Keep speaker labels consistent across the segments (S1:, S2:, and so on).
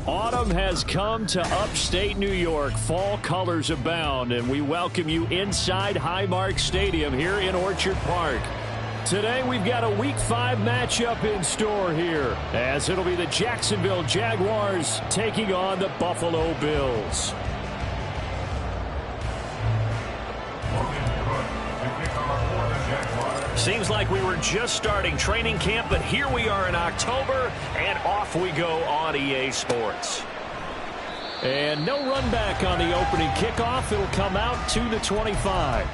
S1: Autumn has come to upstate New York. Fall colors abound, and we welcome you inside Highmark Stadium here in Orchard Park. Today we've got a Week 5 matchup in store here, as it'll be the Jacksonville Jaguars taking on the Buffalo Bills. Seems like we were just starting training camp, but here we are in October, and off we go on EA Sports. And no run back on the opening kickoff. It'll come out to the 25.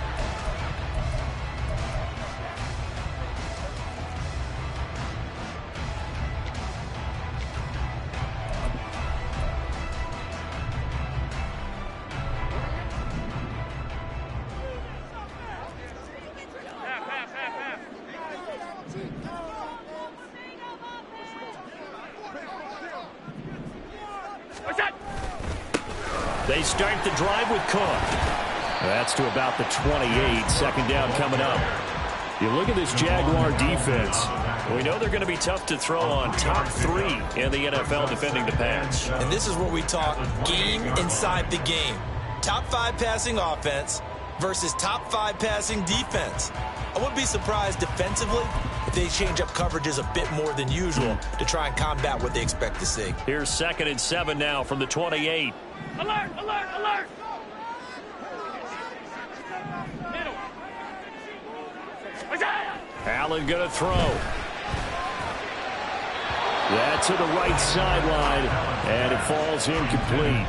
S1: They start the drive with Cook. That's to about the 28. Second down coming up. You look at this Jaguar defense. We know they're going to be tough to throw on. Top 3 in the NFL defending the pass.
S2: And this is where we talk game inside the game. Top 5 passing offense versus top 5 passing defense. I wouldn't be surprised defensively if they change up coverages a bit more than usual to try and combat what they expect to see.
S1: Here's 2nd and 7 now from the 28.
S3: Alert, alert, alert!
S1: Allen going to throw. That's to the right sideline, and it falls incomplete.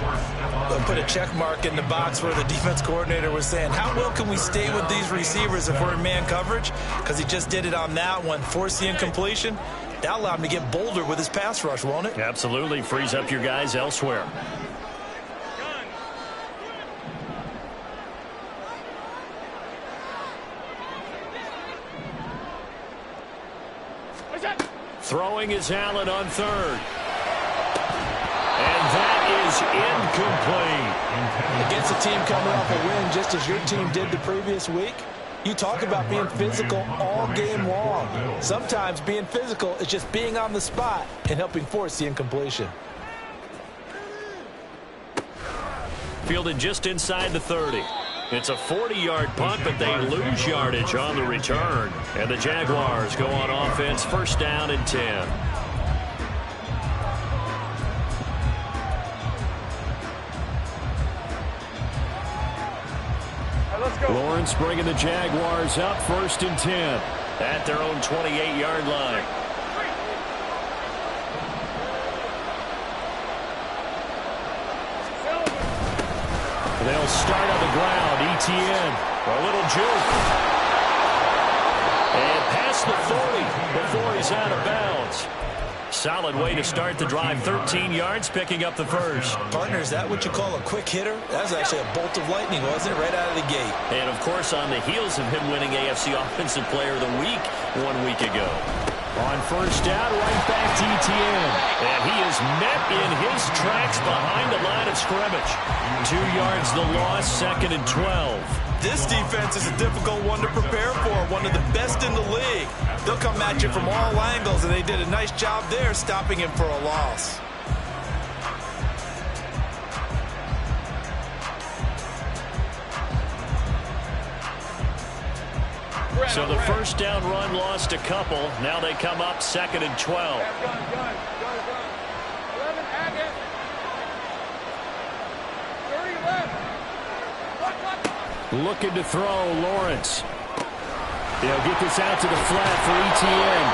S2: They'll put a check mark in the box where the defense coordinator was saying, how well can we stay with these receivers if we're in man coverage? Because he just did it on that one, forced the incompletion. That allowed him to get bolder with his pass rush, won't it?
S1: Absolutely. Frees up your guys elsewhere. Throwing is Allen on 3rd. And that is incomplete.
S2: Against a team coming off a win just as your team did the previous week, you talk about being physical all game long. Sometimes being physical is just being on the spot and helping force the incompletion.
S1: Fielded just inside the 30. It's a 40-yard punt, but they lose yardage on the return. And the Jaguars go on offense, 1st down and 10.
S3: Let's go.
S1: Lawrence bringing the Jaguars up, 1st and 10 at their own 28-yard line. They'll start on the ground. ETN, a little juke. And past the 40 before he's out of bounds. Solid way to start the drive. 13 yards, picking up the first.
S2: Partner, is that what you call a quick hitter? That was actually a bolt of lightning, wasn't it? Right out of the gate.
S1: And, of course, on the heels of him winning AFC Offensive Player of the Week 1 week ago. On 1st down, right back to ETN. And he is met in his tracks behind the line of scrimmage. 2 yards the loss, 2nd and 12.
S2: This defense is a difficult one to prepare for, one of the best in the league. They'll come at you from all angles, and they did a nice job there stopping him for a loss.
S1: So the 1st down run lost a couple. Now they come up 2nd and 12.
S3: Gun. 11, Agate. 30 left.
S1: Looking to throw, Lawrence. They'll get this out to the flat for ETN.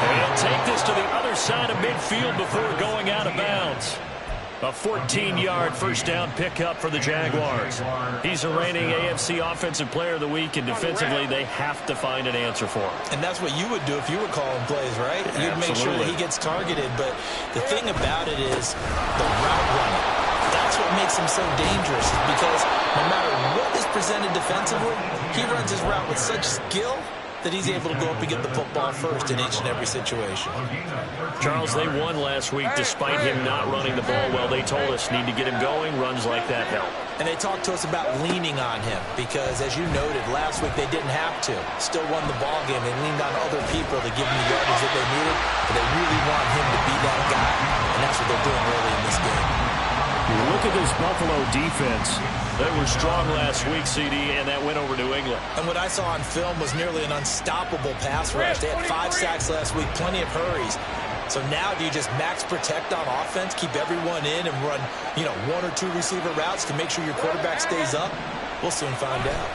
S1: And he'll take gets to the other side of midfield before going out of bounds. A 14-yard first down pickup for the Jaguars. He's the reigning AFC Offensive Player of the Week, and defensively they have to find an answer for him.
S2: And that's what you would do if you were calling plays, right? You'd make sure that he gets targeted. But the thing about it is the route running. That's what makes him so dangerous, is because no matter what is presented defensively, he runs his route with such skill that he's able to go up and get the football first in each and every situation.
S1: Charles, they won last week despite him not running the ball well. They told us need to get him going. Runs like that help.
S2: And they talked to us about leaning on him because, as you noted, last week they didn't have to. Still won the ball game. They leaned on other people to give them the yardage that they needed, but they really want him to be that guy, and that's what they're doing early in this game.
S1: Look at this Buffalo defense. They were strong last week, CD, and that went over New England.
S2: And what I saw on film was nearly an unstoppable pass rush. They had 5 sacks last week, plenty of hurries. So now do you just max protect on offense, keep everyone in, and run, 1 or 2 receiver routes to make sure your quarterback stays up? We'll soon find out.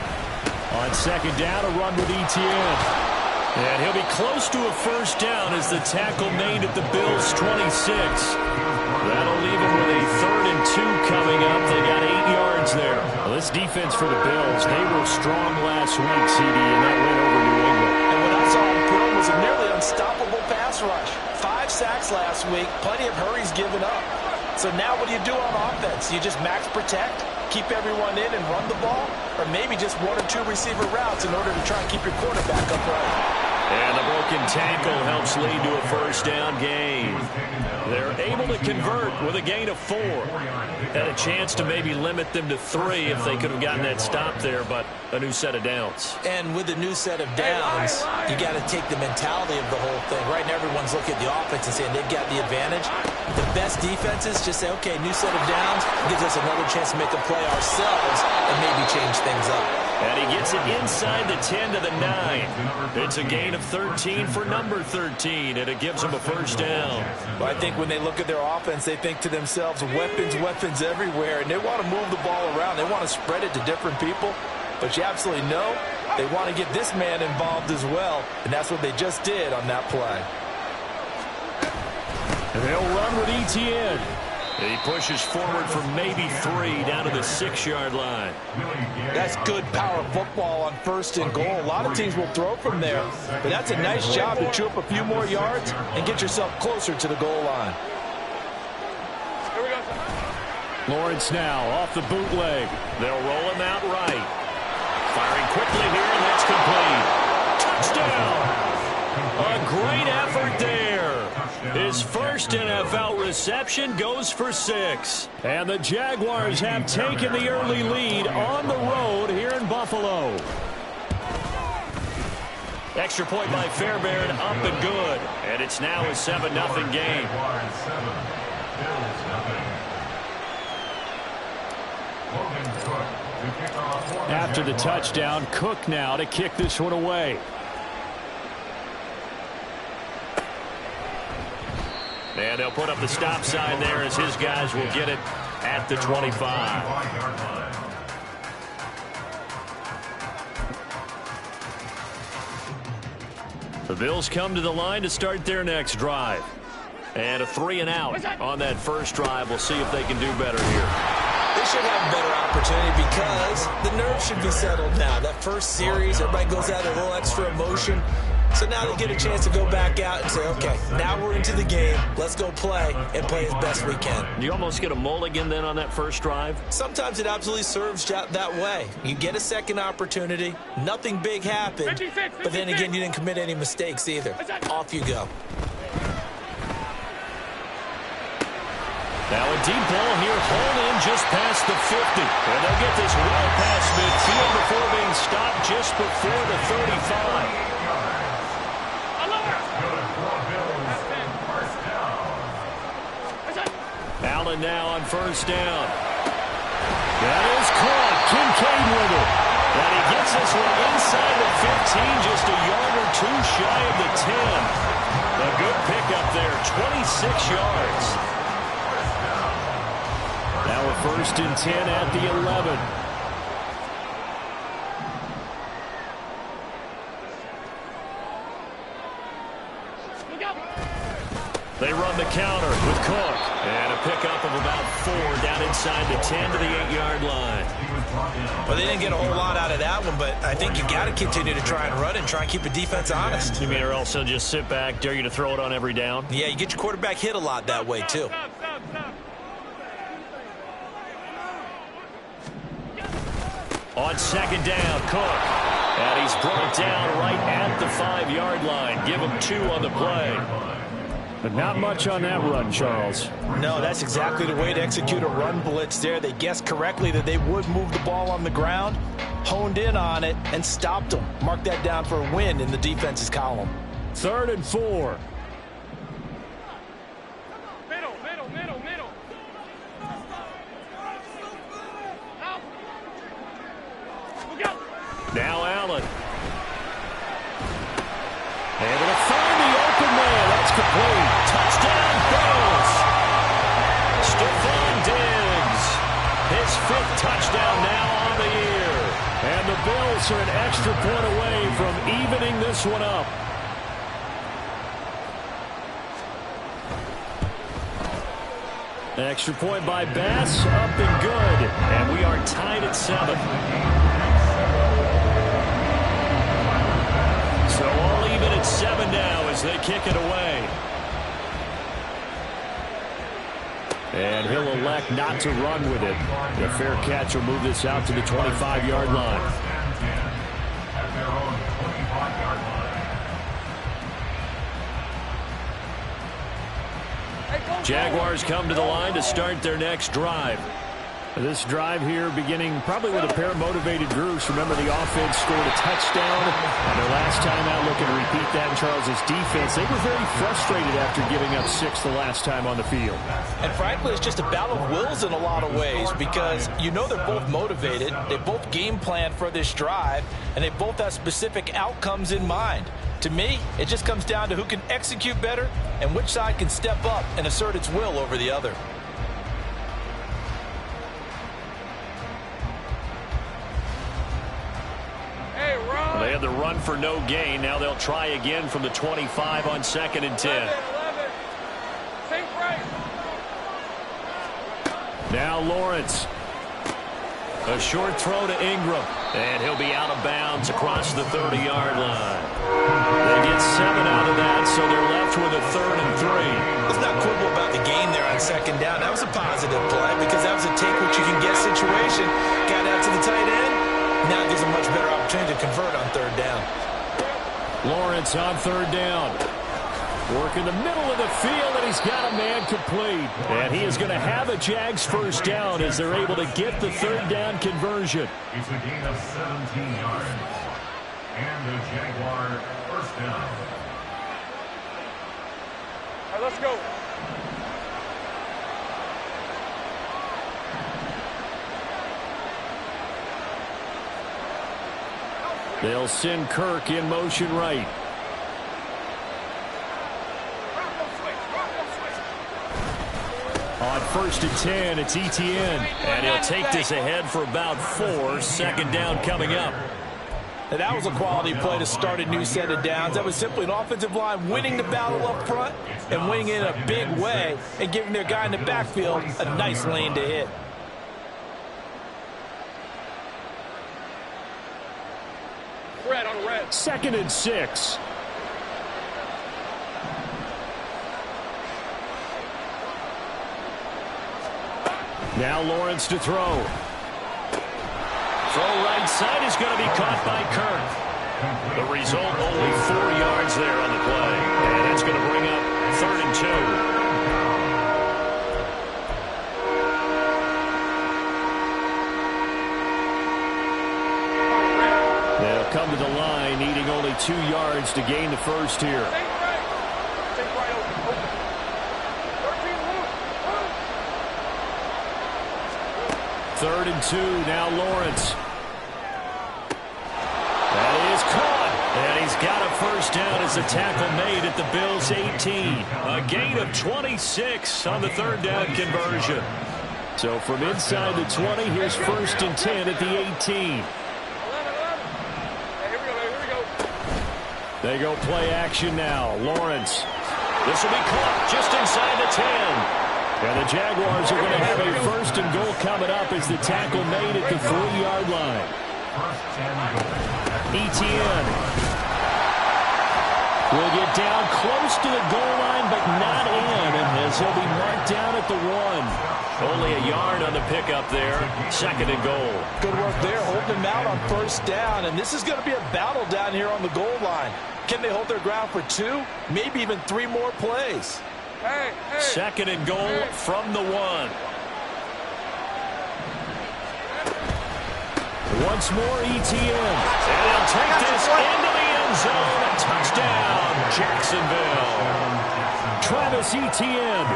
S1: On second down, a run with Etienne. And he'll be close to a first down as the tackle made at the Bills' 26. That'll leave him with a 3rd and 2 coming up. They got 8 yards there. Well, this defense for the Bills, they were strong last week, CD, and that went over New England.
S2: And what I saw on film was a nearly unstoppable pass rush. 5 sacks last week, plenty of hurries given up. So now what do you do on offense? You just max protect, keep everyone in and run the ball, or maybe just 1 or 2 receiver routes in order to try and keep your quarterback upright.
S1: And the broken tackle helps lead to a first down gain. They're able to convert with a gain of 4. Had a chance to maybe limit them to 3 if they could have gotten that stop there, but a new set of downs.
S2: And with a new set of downs, you got to take the mentality of the whole thing. Right now, everyone's looking at the offense and saying they've got the advantage. The best defenses just say, okay, new set of downs gives us another chance to make a play ourselves and maybe change things up.
S1: And he gets it inside the 10 to the 9. It's a gain of 13 for number 13, and it gives them a first down.
S2: Well, I think when they look at their offense, they think to themselves, weapons, weapons everywhere, and they want to move the ball around. They want to spread it to different people, but you absolutely know they want to get this man involved as well, and that's what they just did on that play.
S1: And they'll run with Etienne. He pushes forward for maybe 3 down to the 6-yard line.
S2: That's good power football on 1st and goal. A lot of teams will throw from there, but that's a nice job to chew up a few more yards and get yourself closer to the goal line.
S3: Here we go.
S1: Lawrence now off the bootleg. They'll roll him out right. Firing quickly here, and that's complete. Touchdown! A great effort there. His first NFL reception goes for 6. And the Jaguars have taken the early lead on the road here in Buffalo. Extra point by Fairbairn, up and good. And it's now a 7-0 game. After the touchdown, Cook now to kick this one away. And they'll put up the stop sign there as his guys will get it at the 25. The Bills come to the line to start their next drive. And a 3 and out on that first drive. We'll see if they can do better here.
S2: They should have a better opportunity because the nerves should be settled now. That first series, everybody goes out a little extra emotion. So now they get a chance to go back out and say, okay, now we're into the game. Let's go play and play as best we can.
S1: Do you almost get a mulligan then on that first drive?
S2: Sometimes it absolutely serves that way. You get a second opportunity. Nothing big happened. But then again, you didn't commit any mistakes either. Off you go.
S1: Now a deep ball here, hauled in just past the 50. And they'll get this well past midfield before being stopped just before the 35. Allen now on first down. That is caught. Kincaid with it. And he gets this one inside the 15, just a yard or 2 shy of the 10. A good pickup there, 26 yards. Now a 1st and 10 at the 11. They run the counter with Cook. And a pickup of about 4 down inside the 10 to the 8-yard line.
S2: Well, they didn't get a whole lot out of that one, but I think you got to continue to try and run it and try and keep the defense honest.
S1: You mean or else they'll just sit back, dare you to throw it on every down?
S2: Yeah, you get your quarterback hit a lot that way, too.
S1: On second down, Cook. And he's brought down right at the 5-yard line. Give him 2 on the play. But not much on that run, Charles.
S2: No, that's exactly the way to execute a run blitz there. They guessed correctly that they would move the ball on the ground, honed in on it, and stopped them. Mark that down for a win in the defense's column.
S1: 3rd and 4.
S3: Middle.
S1: Now Allen. Able to find the open man. That's complete. Touchdown, Bills. Stephon Diggs. His 5th touchdown now on the year. And the Bills are an extra point away from evening this one up. Extra point by Bass. Up and good. And we are tied at 7. So all even at 7 now as they kick it away. And he'll elect not to run with it. The fair catch will move this out to the 25-yard line. Jaguars come to the line to start their next drive. This drive here beginning probably with a pair of motivated groups. Remember, the offense scored a touchdown. And their last time out, looking to repeat that in Charles's defense. They were very frustrated after giving up 6 the last time on the field.
S2: And frankly, it's just a battle of wills in a lot of ways because you know they're both motivated. They both game plan for this drive, and they both have specific outcomes in mind. To me, it just comes down to who can execute better and which side can step up and assert its will over the other.
S1: Well, they had the run for no gain. Now they'll try again from the 25 on 2nd and 10.
S3: 11. Think right.
S1: Now Lawrence. A short throw to Ingram. And he'll be out of bounds across the 30-yard line. They get 7 out of that, so they're left with a 3rd and 3.
S2: Let's not quibble about the game there on 2nd down. That was a positive play because that was a take-what-you-can-get situation. Got out to the tight end. Now it gives a much better opportunity to convert on 3rd down.
S1: Lawrence on 3rd down. Work in the middle of the field, and he's got a man complete. And he is going to have a Jags 1st down as they're able to get the 3rd down conversion.
S4: It's a gain of 17 yards. And the Jaguar 1st down.
S3: All right, let's go.
S1: They'll send Kirk in motion right. On 1st and 10, it's Etienne. And he'll take this ahead for about 4. 2nd down coming up.
S2: And that was a quality play to start a new set of downs. That was simply an offensive line winning the battle up front and winning in a big way and giving their guy in the backfield a nice lane to hit.
S3: Red on red.
S1: 2nd and 6. Now Lawrence to throw. Throw right side is going to be caught by Kirk. The result, only 4 yards there on the play. And that's going to bring up 3rd and 2. They'll come to the line, needing only 2 yards to gain the 1st here.
S3: Think right. Think right open.
S1: 3rd and 2, now Lawrence. That is caught. And he's got a 1st down as the tackle made at the Bills' 18. A gain of 26 on the 3rd down conversion. So from inside the 20, here's 1st and 10 at the 18.
S3: 11. Hey, here we go.
S1: They go play action now. Lawrence This will be caught just inside the 10. And the Jaguars are going to have a first and goal coming up as the tackle made at the 3-yard line. Etienne will get down close to the goal line, but not in, as he'll be marked down at the 1. Only a yard on the pickup there. Second and goal.
S2: Good work there, holding him out on first down, and this is going to be a battle down here on the goal line. Can they hold their ground for 2, maybe even 3 more plays?
S1: Second and goal from the 1. Once more, Etienne. And they'll take this into the end zone. A touchdown, Jacksonville. Travis Etienne,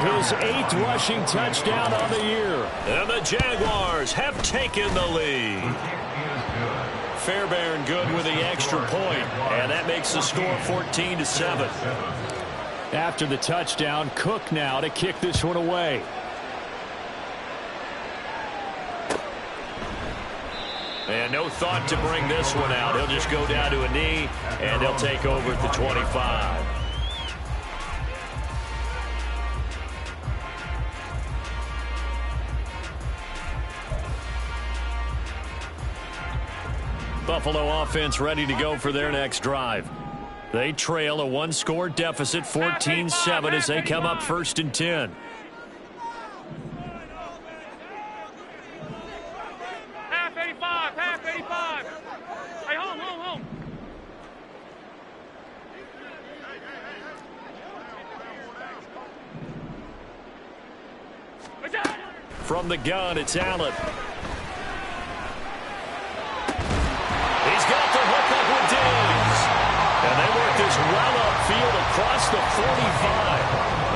S1: his 8th rushing touchdown on the year. And the Jaguars have taken the lead. Fairbairn good with the extra point, and that makes the score 14-7. After the touchdown, Cook now to kick this one away. And no thought to bring this one out. He'll just go down to a knee, and they'll take over at the 25. Buffalo offense ready to go for their next drive. They trail a 1-score deficit, 14-7, as they come up first and 10.
S3: Half 85, half 85. Hey, home.
S1: From the gun, it's Allen. He's got the hook up with Diggs. And they work this well upfield across the 45.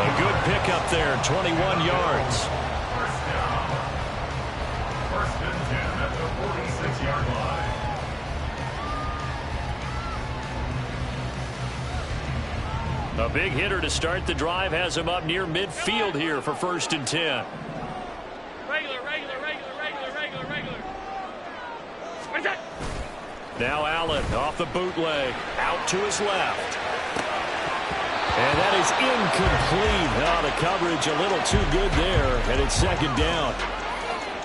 S1: A good pickup there, 21 yards.
S4: First down. First and 10 at the 46-yard line.
S1: A big hitter to start the drive has him up near midfield here for first and 10.
S3: Regular. What's that?
S1: Now Allen off the bootleg, out to his left. And that is incomplete. Oh, the coverage a little too good there, and it's second down.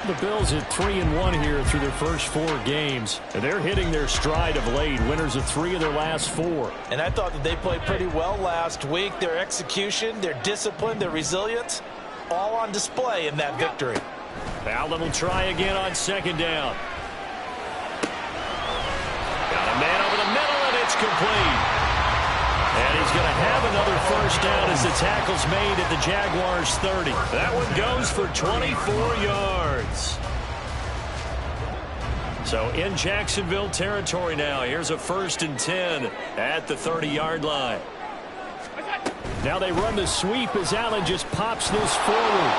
S1: The Bills at 3-1 here through their first 4 games. And they're hitting their stride of late, winners of 3 of their last 4.
S2: And I thought that they played pretty well last week. Their execution, their discipline, their resilience, all on display in that victory.
S1: Allen will try again on second down. Got a man over the middle, and it's complete. And he's going to have another first down as the tackle's made at the Jaguars' 30. That one goes for 24 yards. So in Jacksonville territory now. Here's a first and 10 at the 30-yard line. Now they run the sweep as Allen just pops this forward.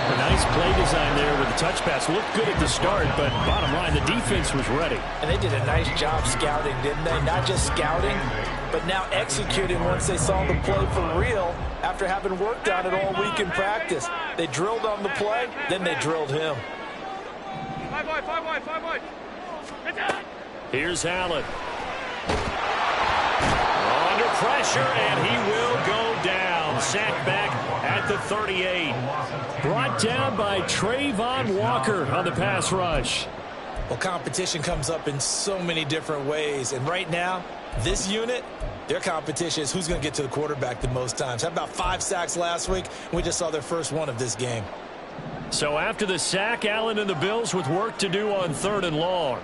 S1: A nice play design there with the touch pass. Looked good at the start, but bottom line, the defense was ready.
S2: And they did a nice job scouting, didn't they? Not just scouting, but now executing once they saw the play for real after having worked on it all week in practice. They drilled on the play, then they drilled him.
S3: Five wide.
S1: Here's Allen. Under pressure, and he will go down. Sacked back at the 38. Brought down by Trayvon Walker on the pass rush.
S2: Well, competition comes up in so many different ways. And right now, this unit, their competition is who's going to get to the quarterback the most times. Had about 5 sacks last week, and we just saw their first one of this game.
S1: So after the sack, Allen and the Bills with work to do on 3rd and long.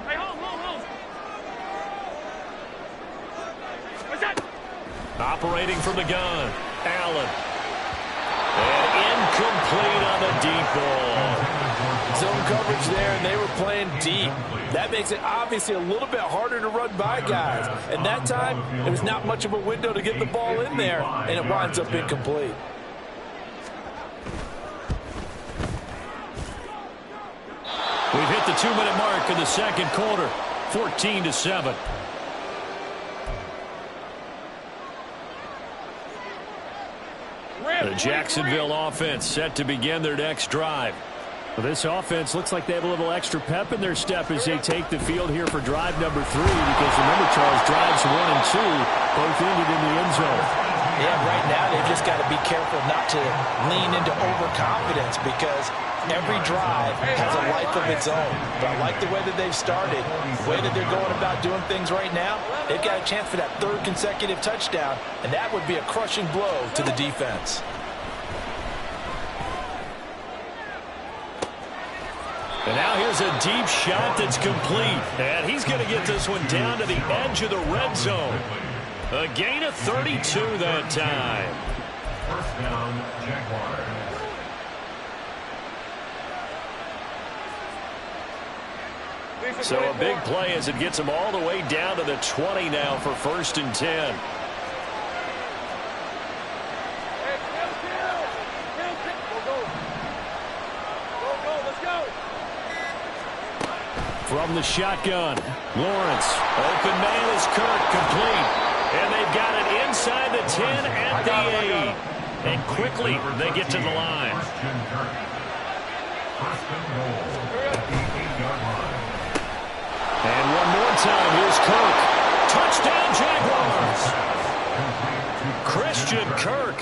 S3: Hey, home. What's that?
S1: Operating from the gun, Allen. And incomplete on the deep ball.
S2: Zone coverage there, and they were playing deep. That makes it obviously a little bit harder to run by guys. And that time, it was not much of a window to get the ball in there, and it winds up incomplete.
S1: We've hit the 2-minute mark in the second quarter, 14-7. The Jacksonville offense set to begin their next drive. Well, this offense looks like they have a little extra pep in their step as they take the field here for drive number 3, because remember, Charles, drives 1 and 2 both ended in the end zone.
S2: Yeah, right now they've just got to be careful not to lean into overconfidence, because every drive has a life of its own. But I like the way that they've started, the way that they're going about doing things right now. They've got a chance for that 3rd consecutive touchdown, and that would be a crushing blow to the defense.
S1: And now here's a deep shot that's complete. And he's going to get this one down to the edge of the red zone. A gain of 32 that time.
S4: First down, Jaguars.
S1: So a big play as it gets them all the way down to the 20 now for 1st and 10. From the shotgun, Lawrence. Open man is Kirk, complete. And they've got it inside the 10 at the 8. And quickly they get to the line.
S4: First and goal at the 8-yard line.
S1: And one more time, here's Kirk. Touchdown, Jaguars! Christian Kirk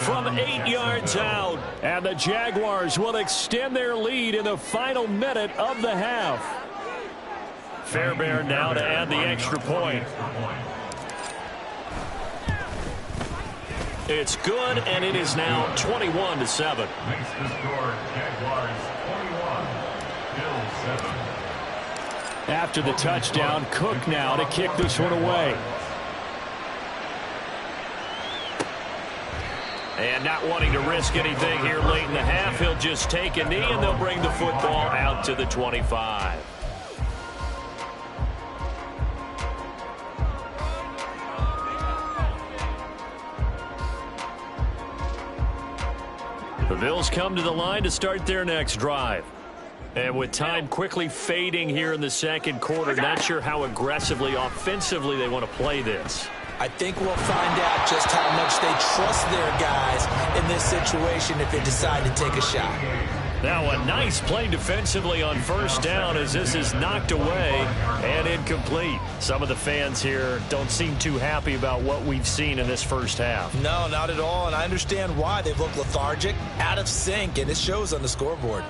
S1: from 8 yards out. And the Jaguars will extend their lead in the final minute of the half. Fairbairn now to add the extra point. It's good, and it is now 21-7.
S4: Makes the score Jaguars 21, Bills 7.
S1: After the touchdown, Cook now to kick this one away. And not wanting to risk anything here late in the half, he'll just take a knee, and they'll bring the football out to the 25. The Bills come to the line to start their next drive. And with time quickly fading here in the second quarter, not sure how aggressively, offensively they want to play this.
S2: I think we'll find out just how much they trust their guys in this situation if they decide to take a shot.
S1: Now a nice play defensively on 1st down as this is knocked away and incomplete. Some of the fans here don't seem too happy about what we've seen in this first half.
S2: No, not at all, and I understand why. They've looked lethargic, out of sync, and it shows on the scoreboard.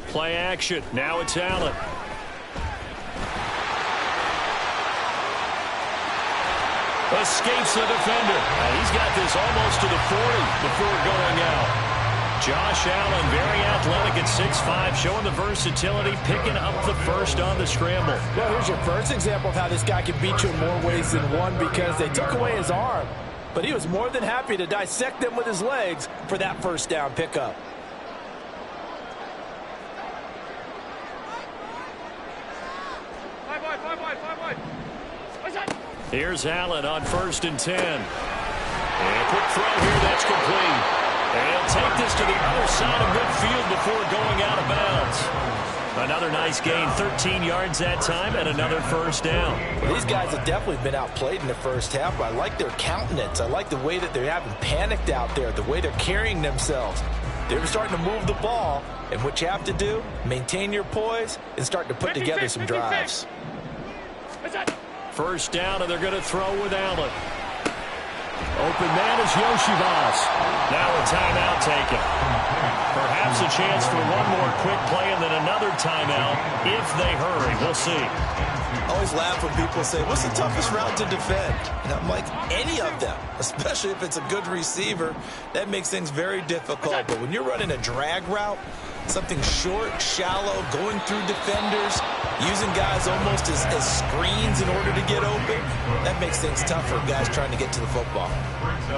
S1: Play action. Now it's Allen. Escapes the defender. And he's got this almost to the 40 before going out. Josh Allen, very athletic at 6'5", showing the versatility, picking up the first on the scramble.
S2: Well, here's your first example of how this guy can beat you in more ways than one, because they took away his arm, but he was more than happy to dissect them with his legs for that 1st down pickup.
S1: Here's Allen on 1st and 10. And a quick throw here, that's complete. And he'll take this to the other side of midfield before going out of bounds. Another nice gain, 13 yards that time, and another 1st down.
S2: Well, these guys have definitely been outplayed in the first half, but I like their countenance. I like the way that they haven't panicked out there, the way they're carrying themselves. They're starting to move the ball, and what you have to do, maintain your poise and start to put together some drives.
S1: 1st down, and they're going to throw with Allen. Open man is Yoshibas. Now a timeout taken. Perhaps a chance for one more quick play and then another timeout if they hurry. We'll see.
S2: I always laugh when people say, what's the toughest route to defend? And I'm like, any of them, especially if it's a good receiver. That makes things very difficult. But when you're running a drag route, something short, shallow, going through defenders, using guys almost as screens in order to get open, that makes things tough for guys trying to get to the football.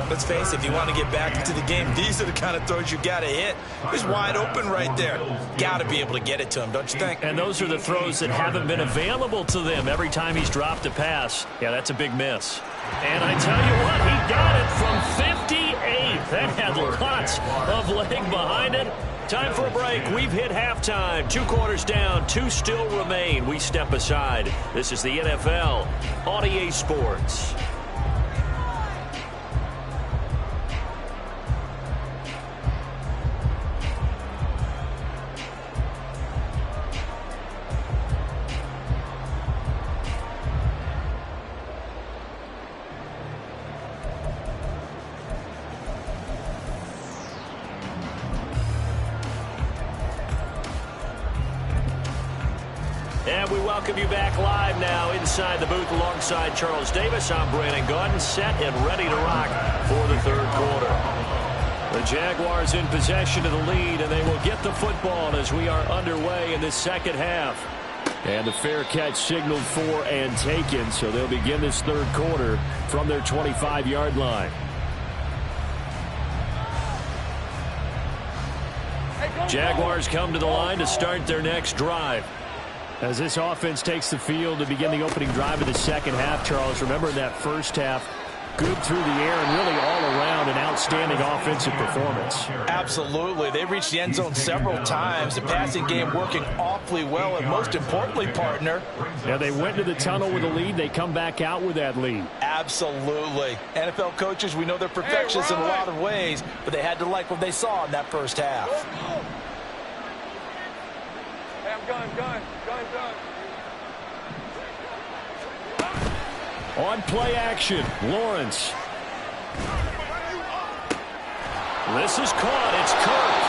S2: Let's face it, if you want to get back into the game, these are the kind of throws you got to hit. He's wide open right there. Got to be able to get it to him, don't you think?
S1: And those are the throws that haven't been available to them every time he's dropped a pass. Yeah, that's a big miss. And I tell you what, he got it from 58. That had lots of leg behind it. Time for a break. We've hit halftime. 2 quarters down. 2 still remain. We step aside. This is the NFL on EA Sports. And we welcome you back live now inside the booth alongside Charles Davis. I'm Brandon Gaudin, set and ready to rock for the third quarter. The Jaguars in possession of the lead, and they will get the football as we are underway in the second half. And the fair catch signaled for and taken, so they'll begin this third quarter from their 25-yard line. Jaguars come to the line to start their next drive. As this offense takes the field to begin the opening drive of the second half, Charles, remember in that first half, good through the air and really all around an outstanding offensive performance.
S2: Absolutely. They reached the end zone several times. The passing game working awfully well, and most importantly, partner.
S1: Yeah, they went to the tunnel with a lead. They come back out with that lead.
S2: Absolutely. NFL coaches, we know they're perfectionists in a lot of ways, but they had to like what they saw in that first half.
S3: Hey, I'm gun.
S1: On play action, Lawrence. This is caught. It's Kirk.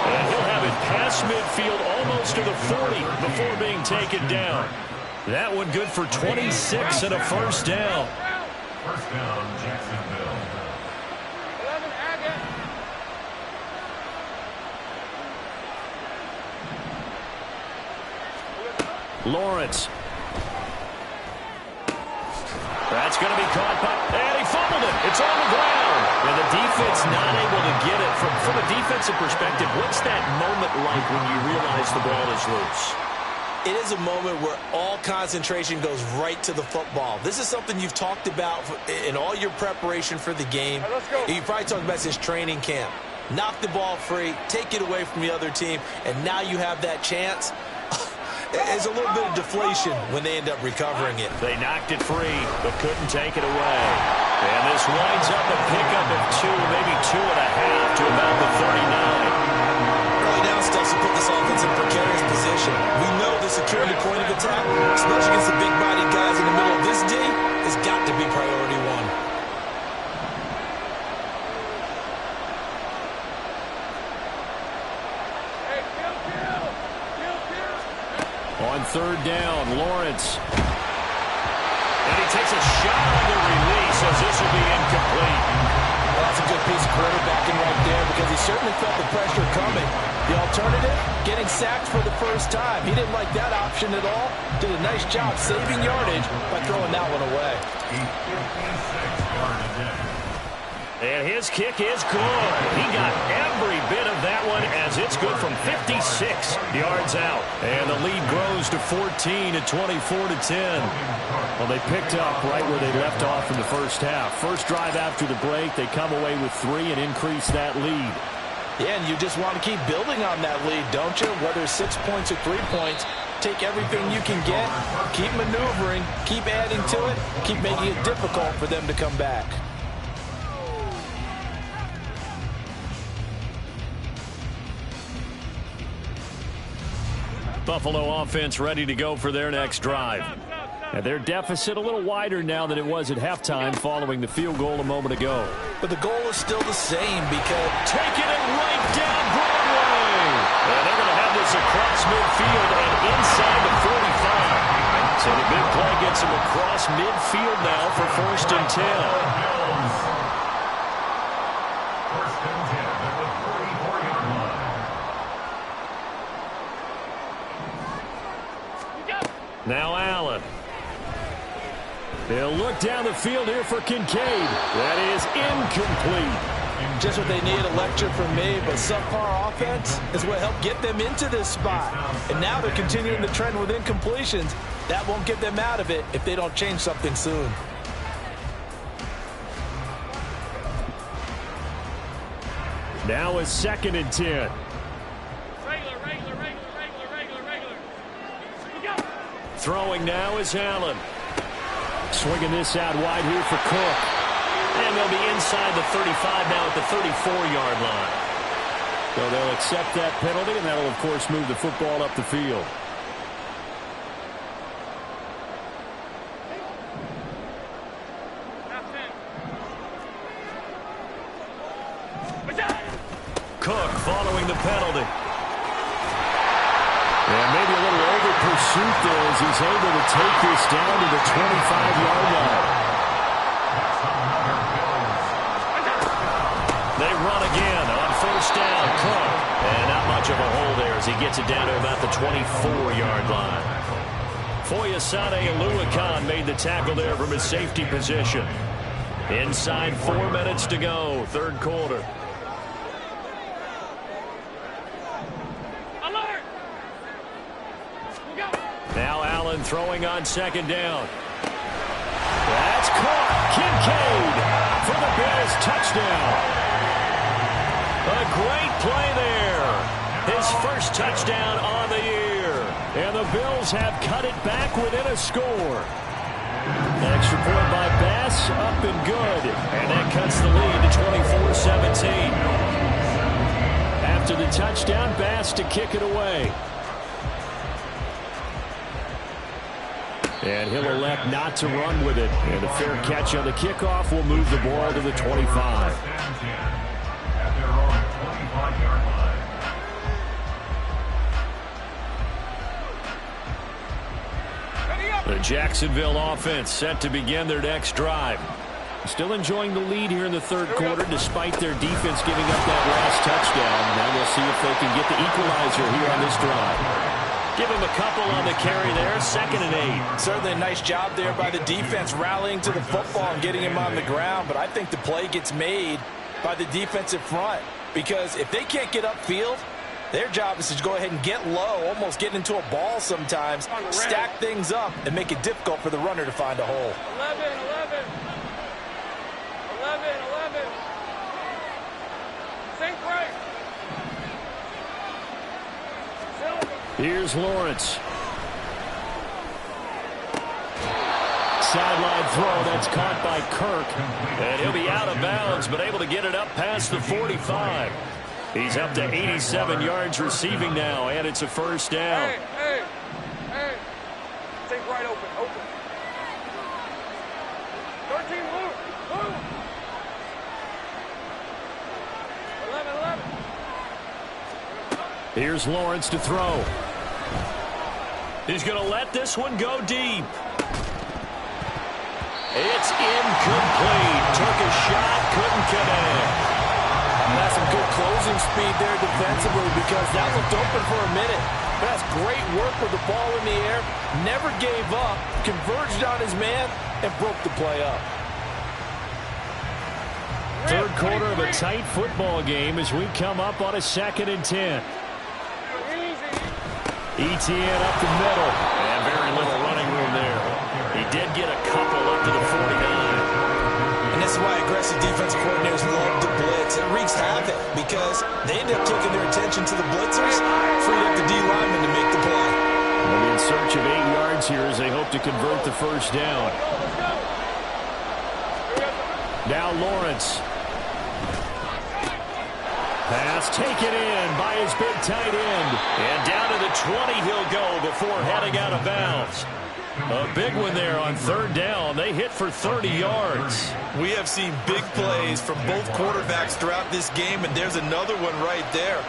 S1: And he'll have it past midfield almost to the 40 before being taken down. That one good for 26 and a first down.
S4: First down, Jacksonville.
S3: 11, Agate.
S1: Lawrence. That's going to be caught by, and he fumbled it. It's on the ground. And the defense not able to get it. From a defensive perspective, what's that moment like when you realize the ball is loose?
S2: It is a moment where all concentration goes right to the football. This is something you've talked about in all your preparation for the game.
S3: Right, let's go.
S2: You probably talked about this training camp. Knock the ball free, take it away from the other team, and now you have that chance. There's a little bit of deflation when they end up recovering it.
S1: They knocked it free, but couldn't take it away. And this winds up a pickup of 2, maybe 2.5 to about the 39.
S2: Early down stuff to put this offense in precarious position. We know the security point of attack, especially against the big-bodied guys in the middle of this D, has got to be priority one.
S1: On third down, Lawrence. And he takes a shot on the release as this will be incomplete.
S2: Well, that's a good piece of quarterbacking right there because he certainly felt the pressure coming. The alternative, getting sacked for the first time. He didn't like that option at all. Did a nice job saving yardage by throwing that one away.
S1: And his kick is good. He got every bit of that one as it's good from 56 yards out. And the lead grows to 14 at 24-10. Well, they picked up right where they left off in the first half. First drive after the break, they come away with 3 and increase that lead.
S2: Yeah, and you just want to keep building on that lead, don't you? Whether it's 6 points or 3 points, take everything you can get, keep maneuvering, keep adding to it, keep making it difficult for them to come back.
S1: Buffalo offense ready to go for their next drive. And their deficit a little wider now than it was at halftime following the field goal a moment ago.
S2: But the goal is still the same because
S1: taking it right down Broadway. And they're going to have this across midfield and inside the 45. So the big play gets them across midfield now for first and 10.
S4: First and 10 at the 44-yard line.
S1: Now Allen. They'll look down the field here for Kincaid. That is incomplete.
S2: Just what they need, a lecture from me, but subpar offense is what helped get them into this spot. And now they're continuing the trend with incompletions. That won't get them out of it if they don't change something soon.
S1: Now a 2nd and 10. Throwing now is Allen. Swinging this out wide here for Cook. And they'll be inside the 35 now at the 34-yard line. So they'll accept that penalty, and that'll, of course, move the football up the field. Cook following the penalty. And maybe a little over pursuit there as he's able to take this down to the 25-yard line. They run again on first down. Cook. And not much of a hole there as he gets it down to about the 24-yard line. Foyesade Oluwakan made the tackle there from his safety position. Inside 4 minutes to go, third quarter. Now Allen throwing on second down. That's caught. Kincaid for the Bills touchdown. A great play there. His first touchdown on the year. And the Bills have cut it back within a score. Extra point by Bass, up and good. And that cuts the lead to 24-17. After the touchdown, Bass to kick it away. And he'll elect not to run with it. And a fair catch on the kickoff will move the ball to the 25.
S4: At their own 25-yard line.
S1: The Jacksonville offense set to begin their next drive. Still enjoying the lead here in the third quarter despite their defense giving up that last touchdown. Now we'll see if they can get the equalizer here on this drive. Give him a couple on the carry there, 2nd and 8.
S2: Certainly a nice job there by the defense rallying to the football and getting him on the ground. But I think the play gets made by the defensive front. Because if they can't get upfield, their job is to go ahead and get low, almost get into a ball sometimes, stack things up, and make it difficult for the runner to find a hole.
S3: 11. Think right.
S1: Here's Lawrence. Sideline throw, that's caught by Kirk. And he'll be out of bounds, but able to get it up past the 45. He's up to 87 yards receiving now, and it's a first down.
S3: Hey. Think right, open. 13, move. 11.
S1: Here's Lawrence to throw. He's going to let this one go deep. It's incomplete. Took a shot, couldn't connect.
S2: That's some good closing speed there defensively because that looked open for a minute. But that's great work with the ball in the air. Never gave up, converged on his man, and broke the play up.
S1: Third quarter of a tight football game as we come up on a 2nd and 10. Etienne up the middle. And very little running room there. He did get a couple up to the 49.
S2: And this is why aggressive defensive coordinators love to blitz. It wreaks havoc because they end up taking their attention to the blitzers, freed up the D lineman to make the play.
S1: They'll be in search of 8 yards here as they hope to convert the first down. Now Lawrence. Pass taken in by his big tight end. And down to the 20 he'll go before heading out of bounds. A big one there on third down. They hit for 30 yards.
S2: We have seen big plays from both quarterbacks throughout this game, and there's another one right there.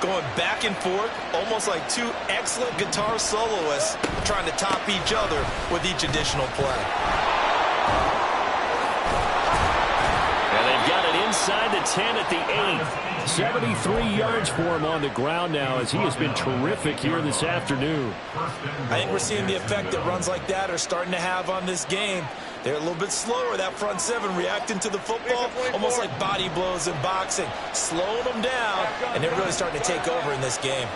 S2: Going back and forth, almost like two excellent guitar soloists trying to top each other with each additional play.
S1: And they've got it inside the 10 at the 8. 73 yards for him on the ground now as he has been terrific here this afternoon.
S2: I think we're seeing the effect that runs like that are starting to have on this game. They're a little bit slower, that front seven, reacting to the football, almost like body blows in boxing, slowing them down, and they're really starting to take over in this game.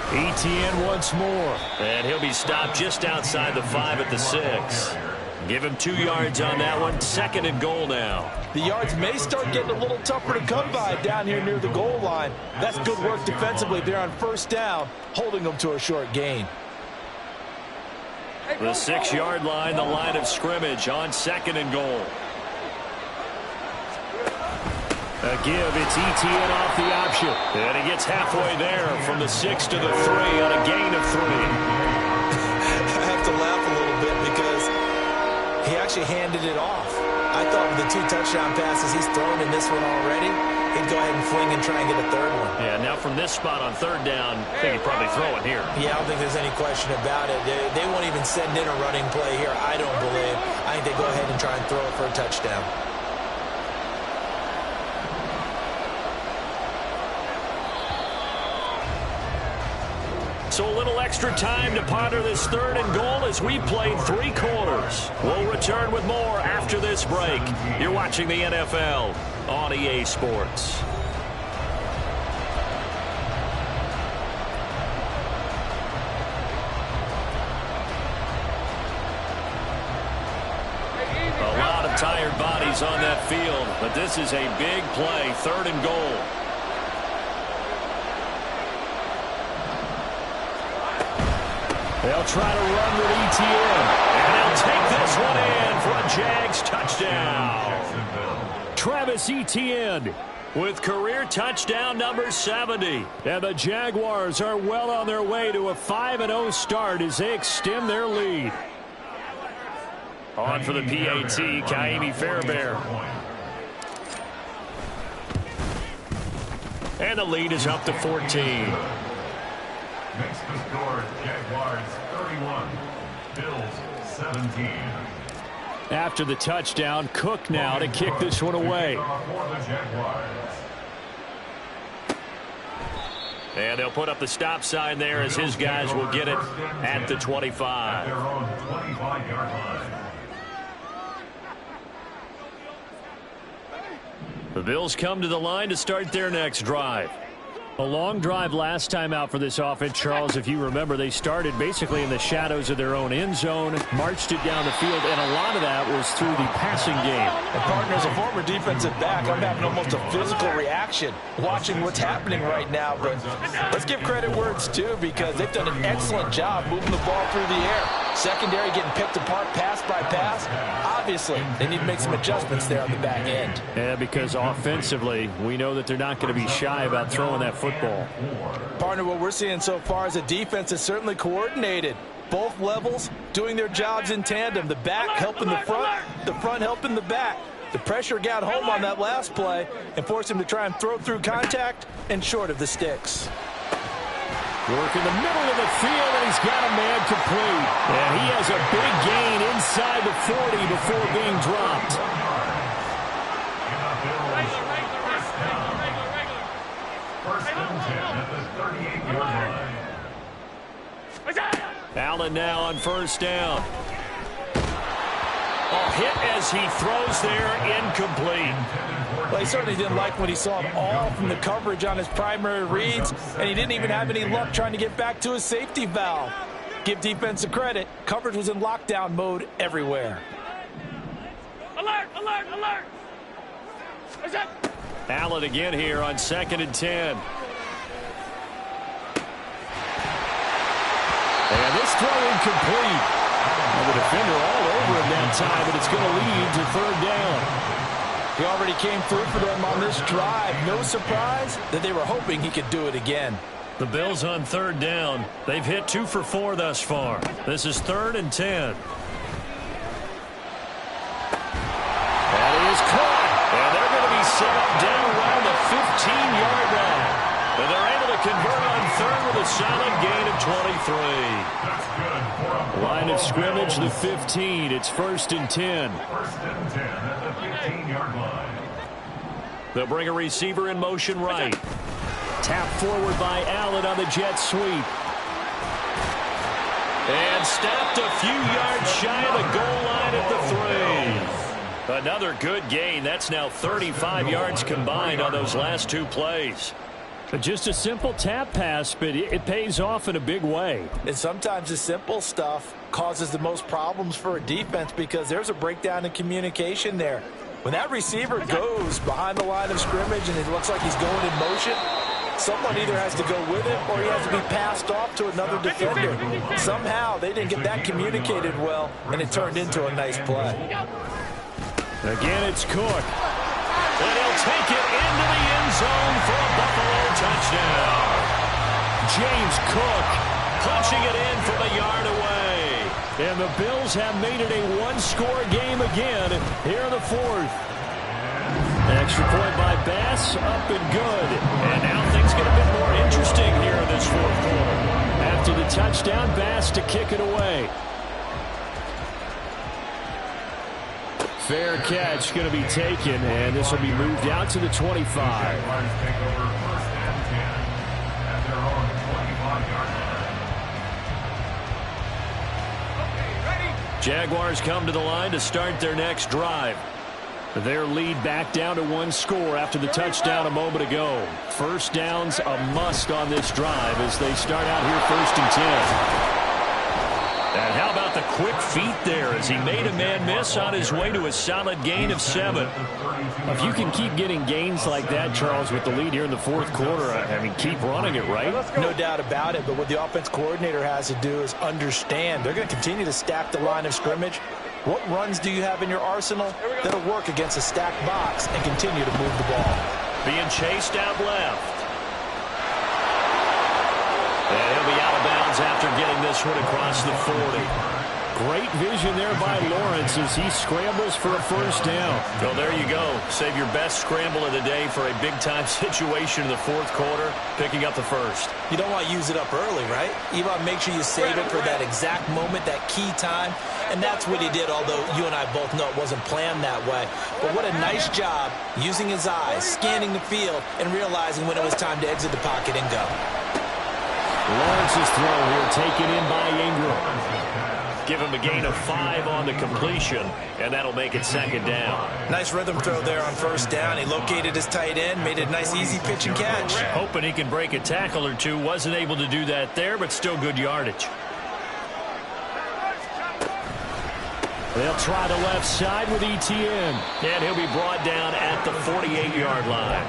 S1: Etienne once more, and he'll be stopped just outside the 5 at the 6. Give him 2 yards on that one. 2nd and goal now.
S2: The yards may start getting a little tougher to come by down here near the goal line. That's good work defensively there on first down, holding them to a short gain.
S1: The 6-yard line, the line of scrimmage on 2nd and goal. A give, it's ETN off the option. And he gets halfway there from the 6 to the 3 on a gain of 3.
S2: I have to laugh a little bit because he actually handed it off. I thought with the 2 touchdown passes he's thrown in this one already, he'd go ahead and fling and try and get a 3rd one.
S1: Yeah, now from this spot on 3rd down, I think he'd probably throw it here.
S2: Yeah, I don't think there's any question about it. They won't even send in a running play here, I don't believe. I think they go ahead and try and throw it for a touchdown.
S1: So a little extra time to ponder this 3rd and goal as we played 3 quarters. We'll return with more after this break. You're watching the NFL on EA Sports. A lot of tired bodies on that field, but this is a big play, 3rd and goal. They'll try to run with ETN, and they'll take this one in for a Jags touchdown. Travis Etienne with career touchdown number 70. And the Jaguars are well on their way to a 5-0 start as they extend their lead. On for the PAT, Kaimi Fairbairn. And the lead is up to 14.
S4: Makes the score Jaguars 31, Bills 17.
S1: After the touchdown, Cook now to kick this one away. And they'll put up the stop sign there as his guys will get it at the 25.
S4: Their own 25-yard line.
S1: The Bills come to the line to start their next drive. A long drive last time out for this offense, Charles. If you remember, they started basically in the shadows of their own end zone, marched it down the field, and a lot of that was through the passing game.
S2: And partner, as a former defensive back, I'm having almost a physical reaction watching what's happening right now. But let's give credit where it's due because they've done an excellent job moving the ball through the air. Secondary getting picked apart pass by pass. Obviously, they need to make some adjustments there on the back end.
S1: Yeah, because offensively, we know that they're not going to be shy about throwing that football.
S2: Partner, what we're seeing so far is a defense is certainly coordinated. Both levels doing their jobs in tandem. The back helping the front helping the back. The pressure got home on that last play and forced him to try and throw through contact and short of the sticks.
S1: Work in the middle of the field, and he's got a man complete. And he has a big gain inside the 40 before being dropped.
S4: First and 10 at the 38-yard line.
S1: Allen now on first down. Oh, hit as he throws there, incomplete.
S2: Well, he certainly didn't like when he saw it all from the coverage on his primary reads, and he didn't even have any luck trying to get back to his safety valve. Give defense a credit. Coverage was in lockdown mode everywhere.
S3: Alert, alert, alert.
S1: Allen again here on 2nd and 10. And this throw incomplete. And the defender all over him that time, but it's going to lead to 3rd down.
S2: He already came through for them on this drive. No surprise that they were hoping he could do it again.
S1: The Bills on 3rd down. They've hit 2 for 4 thus far. This is 3rd and 10. That is caught. And they're going to be set up down around the 15-yard line. And they're able to convert on 3rd with a solid gain of 23.
S4: That's good for a
S1: Line of scrimmage, the 15. It's 1st and 10.
S4: First and 10 at the 15-yard line.
S1: They'll bring a receiver in motion right. Tap forward by Allen on the jet sweep. And stopped a few yards shy of the goal line at the 3. Another good gain. That's now 35 yards combined on those last 2 plays. Just a simple tap pass, but it pays off in a big way.
S2: And sometimes the simple stuff causes the most problems for a defense because there's a breakdown in communication there. When that receiver goes behind the line of scrimmage and it looks like he's going in motion, Someone either has to go with it or he has to be passed off to another defender. Somehow they didn't get that communicated well, and it turned into a nice play.
S1: Again, it's Cook. And he'll take it into the end zone for a Buffalo touchdown. James Cook punching it in from a yard away. And the Bills have made it a one-score game again here in the fourth. An extra point by Bass, up and good. And now things get a bit more interesting here in this fourth quarter. After the touchdown, Bass to kick it away. Fair catch going to be taken, and this will be moved out to the 25. Jaguars come to the line to start their next drive. Their lead back down to one score after the touchdown a moment ago. First down's a must on this drive as they start out here 1st and 10. And how about the quick feet there as he made a man miss on his way to a solid gain of 7. If you can keep getting gains like that, Charles, with the lead here in the fourth quarter, I mean, keep running it, right?
S2: No doubt about it, but what the offense coordinator has to do is understand. They're going to continue to stack the line of scrimmage. What runs do you have in your arsenal that'll work against a stacked box and continue to move the ball?
S1: Being chased out left. And he'll be out of bounds after getting this one across the 40. Great vision there by Lawrence as he scrambles for a first down. So there you go. Save your best scramble of the day for a big-time situation in the fourth quarter, picking up the first.
S2: You don't want to use it up early, right? You want to make sure you save it for that exact moment, that key time. And that's what he did, although you and I both know it wasn't planned that way. But what a nice job using his eyes, scanning the field, and realizing when it was time to exit the pocket and go.
S1: Lawrence's throw here taken in by Ingram. Give him a gain of 5 on the completion, and that'll make it 2nd down.
S2: Nice rhythm throw there on first down. He located his tight end, made it a nice, easy pitch and catch.
S1: Hoping he can break a tackle or two. Wasn't able to do that there, but still good yardage. They'll try the left side with ETN. And he'll be brought down at the 48-yard line.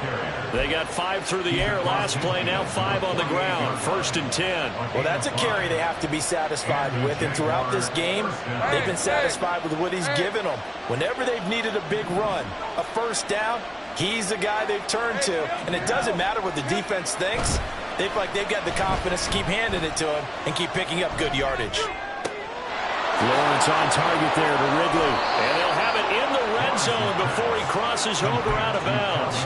S1: They got 5 through the air last play, now 5 on the ground. 1st and 10.
S2: Well, that's a carry they have to be satisfied with. And throughout this game, they've been satisfied with what he's given them. Whenever they've needed a big run, a first down, he's the guy they've turned to. And it doesn't matter what the defense thinks. They feel like they've got the confidence to keep handing it to him and keep picking up good yardage.
S1: Lawrence on target there to Ridley. And they'll have it in the red zone before he crosses over out of bounds.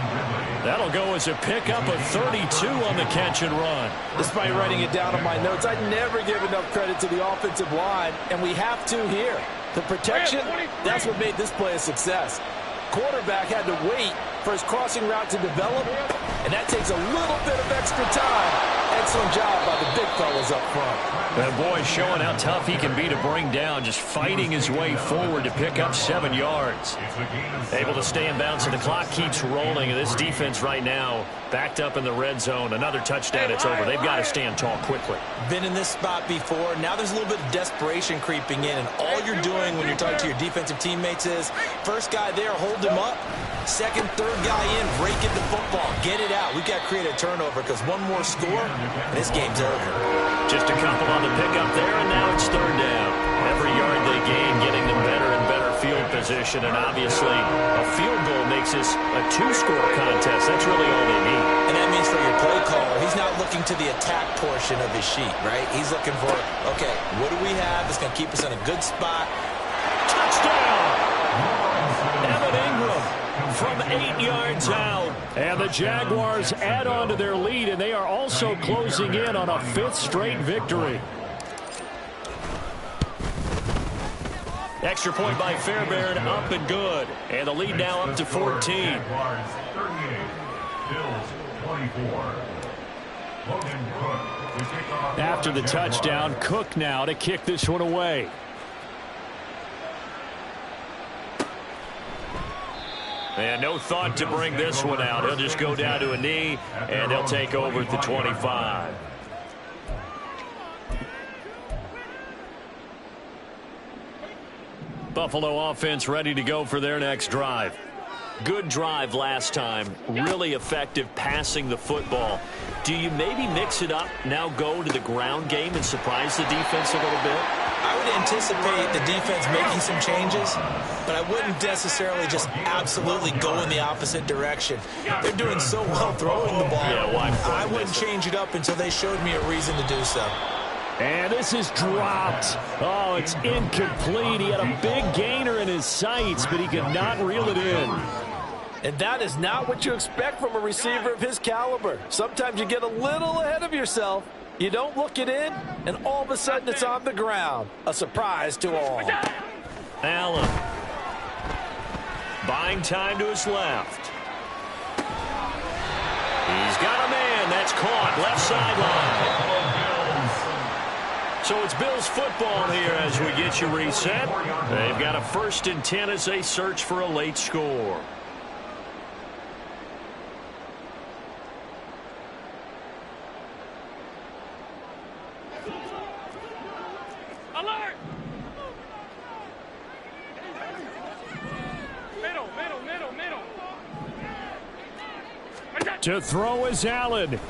S1: That'll go as a pickup of 32 on the catch and run.
S2: Despite writing it down on my notes, I never give enough credit to the offensive line, and we have to here. The protection, that's what made this play a success. Quarterback had to wait for his crossing route to develop, and that takes a little bit of extra time. Excellent job by the big fellas up front.
S1: That boy showing how tough he can be to bring down, just fighting his way forward to pick up 7 yards. Able to stay in bounds, and the clock keeps rolling. And this defense right now backed up in the red zone. Another touchdown, it's over. They've got to stand tall quickly.
S2: Been in this spot before. Now there's a little bit of desperation creeping in, and all you're doing when you're talking to your defensive teammates is first guy there, hold him up. Second, third guy in, break it the football. Get it out. We've got to create a turnover because one more score, and this game's over.
S1: Just a couple on the pickup there, and now it's 3rd down. Every yard they gain, getting them better and better field position, and obviously a field goal makes this a 2-score contest. That's really all they need.
S2: And that means for your play caller, he's not looking to the attack portion of his sheet, right? He's looking for, okay, what do we have that's going to keep us in a good spot?
S1: Touchdown! Evan Ingram from 8 yards out. And the Jaguars add on to their lead, and they are also closing in on a 5th straight victory. Extra point by Fairbairn, up and good. And the lead now up to 14. After the touchdown, Cook now to kick this one away. And no thought to bring this one out. He'll just go down to a knee, and they'll take over at the 25. Buffalo offense ready to go for their next drive. Good drive last time. Really effective passing the football. Do you maybe mix it up, now go to the ground game and surprise the defense a little bit?
S2: I would anticipate the defense making some changes, but I wouldn't necessarily just absolutely go in the opposite direction. They're doing so well throwing the ball.
S1: Yeah, why
S2: I wouldn't change it up until they showed me a reason to do so.
S1: And this is dropped. Oh, it's incomplete. He had a big gainer in his sights, but he could not reel it in.
S5: And that is not what you expect from a receiver of his caliber. Sometimes you get a little ahead of yourself. You don't look it in, and all of a sudden it's on the ground. A surprise to all.
S1: Allen. Buying time to his left. He's got a man. That's caught. Left sideline. So it's Bills football here as we get you reset. They've got a 1st and 10 as they search for a late score.
S3: Alert! Middle.
S1: To throw is Allen.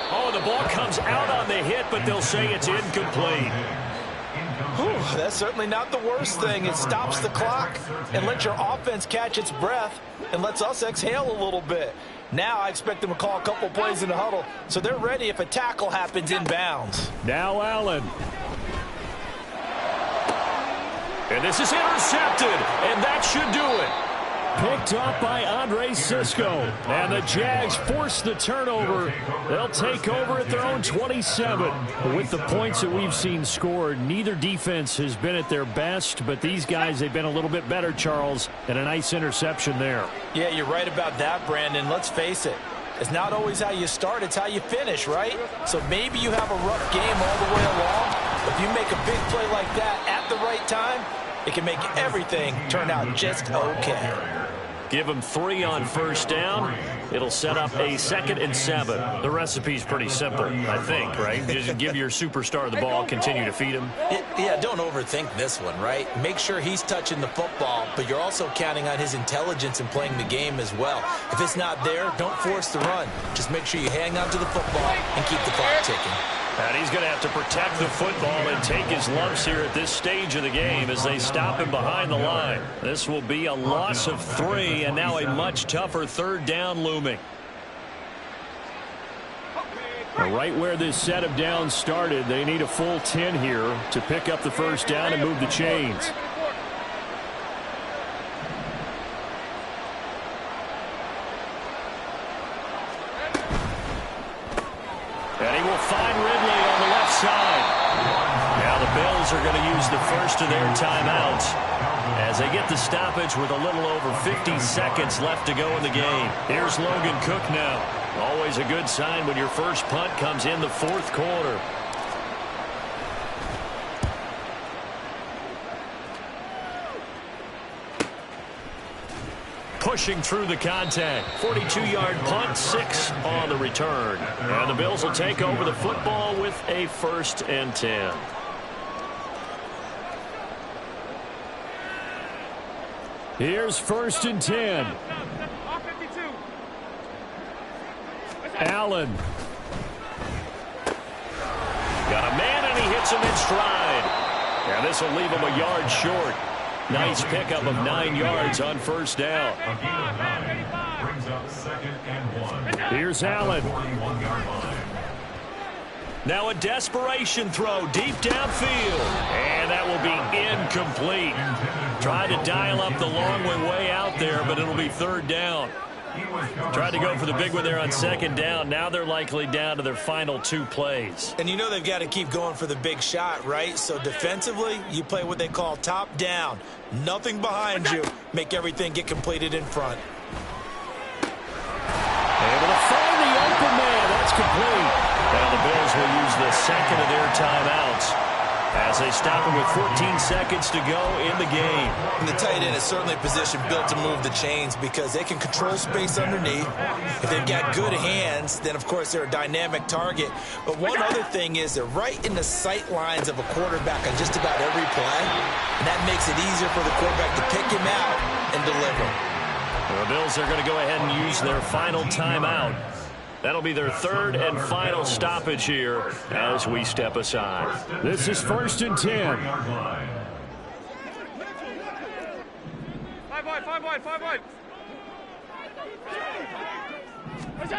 S1: Oh, the ball comes out on the hit, but they'll say it's incomplete.
S5: Whew, that's certainly not the worst thing. It stops the clock and lets your offense catch its breath and lets us exhale a little bit. Now I expect them to call a couple plays in the huddle, so they're ready if a tackle happens inbounds.
S1: Now Allen. And this is intercepted, and that should do it. Picked up by Andre Sisco. And the Jags force the turnover. They'll take over at their own 27. With the points that we've seen scored, neither defense has been at their best, but these guys, they've been a little bit better, Charles, and a nice interception there.
S5: Yeah, you're right about that, Brandon. Let's face it. It's not always how you start, it's how you finish, right? So maybe you have a rough game all the way along. If you make a big play like that at the right time, it can make everything turn out just okay.
S1: Give them 3 on 1st down. It'll set up a 2nd and 7. The recipe's pretty simple, I think, right? Just give your superstar the ball, continue to feed him.
S2: Yeah, don't overthink this one, right? Make sure he's touching the football, but you're also counting on his intelligence in playing the game as well. If it's not there, don't force the run. Just make sure you hang on to the football and keep the clock ticking.
S1: And he's going to have to protect the football and take his lumps here at this stage of the game as they stop him behind the line. This will be a loss of 3, and now a much tougher 3rd down looming. Now, right where this set of downs started, they need a full 10 here to pick up the 1st down and move the chains. And he will find Ridley on the left side. Now the Bills are going to use the first of their timeouts as they get the stoppage with a little over 50 seconds left to go in the game. Here's Logan Cook now. Always a good sign when your first punt comes in the 4th quarter. Pushing through the contact. 42-yard punt, 6 on the return. And the Bills will take over the football with a 1st and 10. Here's 1st and 10. Allen. Got a man, and he hits him in stride. And this will leave him a yard short. Nice pickup of 9 yards on 1st down.
S4: Brings up 2nd and 1.
S1: Here's Allen. Now a desperation throw deep downfield. And that will be incomplete. Tried to dial up the long way out there, but it'll be 3rd down. Tried to go for the big one there on 2nd down. Now they're likely down to their final 2 plays.
S2: And you know they've got to keep going for the big shot, right? So defensively, you play what they call top down. Nothing behind you. Make everything get completed in front.
S1: Able to find the open man. That's complete. Now the Bills will use the 2nd of their timeouts as they stop him with 14 seconds to go in the game.
S2: And the tight end is certainly a position built to move the chains because they can control space underneath. If they've got good hands, then of course they're a dynamic target. But one other thing is they're right in the sight lines of a quarterback on just about every play. And that makes makes it easier for the quarterback to pick him out and deliver.
S1: The Bills are going to go ahead and use their final timeout. That'll be their third and final stoppage here as we step aside. This is 1st and 10.
S3: 5 wide.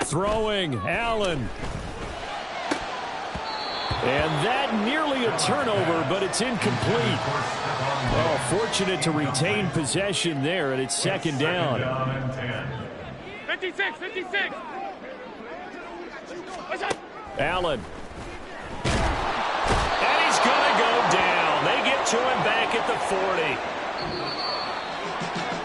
S1: Throwing, Allen. And that nearly a turnover, but it's incomplete. Well, fortunate to retain possession there, and it's 2nd down.
S3: 56.
S1: Allen. And he's going to go down. They get to him back at the 40.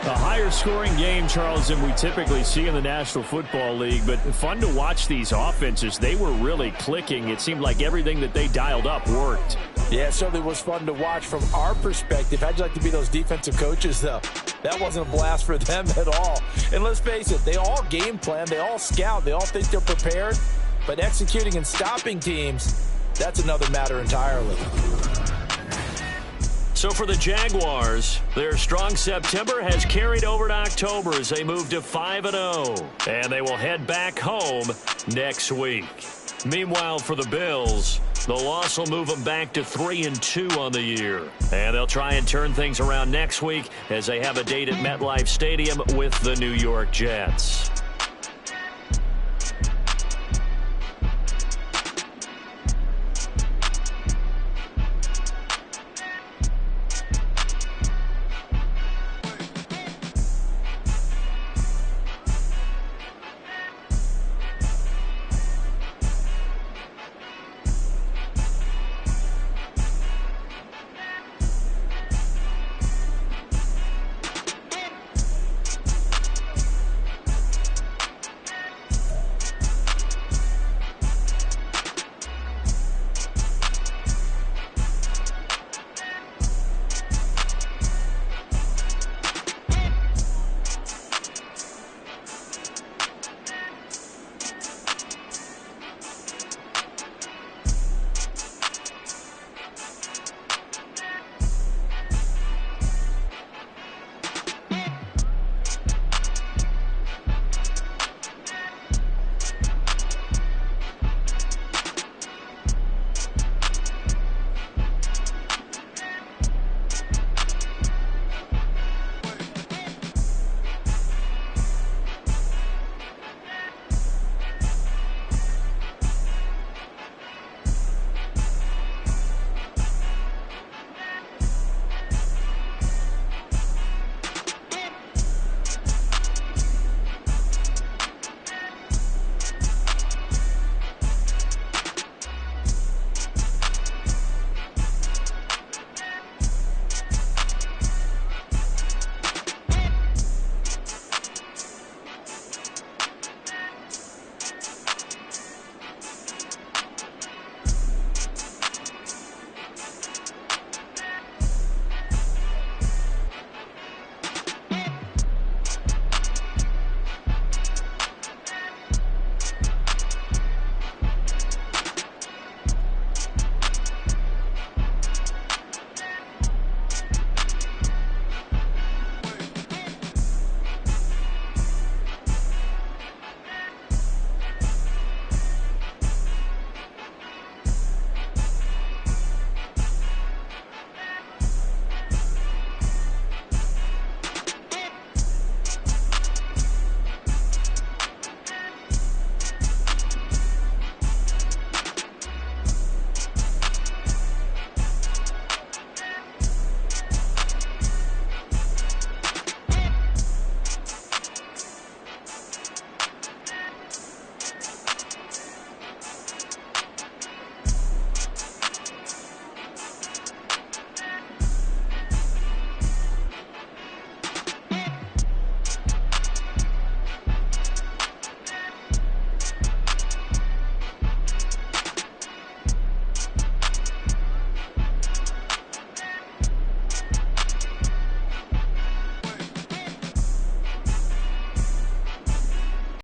S1: A higher scoring game, Charles, than we typically see in the National Football League, but fun to watch these offenses. They were really clicking. It seemed like everything that they dialed up worked.
S5: Yeah, it certainly was fun to watch from our perspective. How'd you like to be those defensive coaches, though? That wasn't a blast for them at all. And let's face it, they all game plan, they all scout, they all think they're prepared, but executing and stopping teams, that's another matter entirely.
S1: So for the Jaguars, their strong September has carried over to October as they move to 5-0. And they will head back home next week. Meanwhile, for the Bills, the loss will move them back to 3-2 on the year. And they'll try and turn things around next week as they have a date at MetLife Stadium with the New York Jets.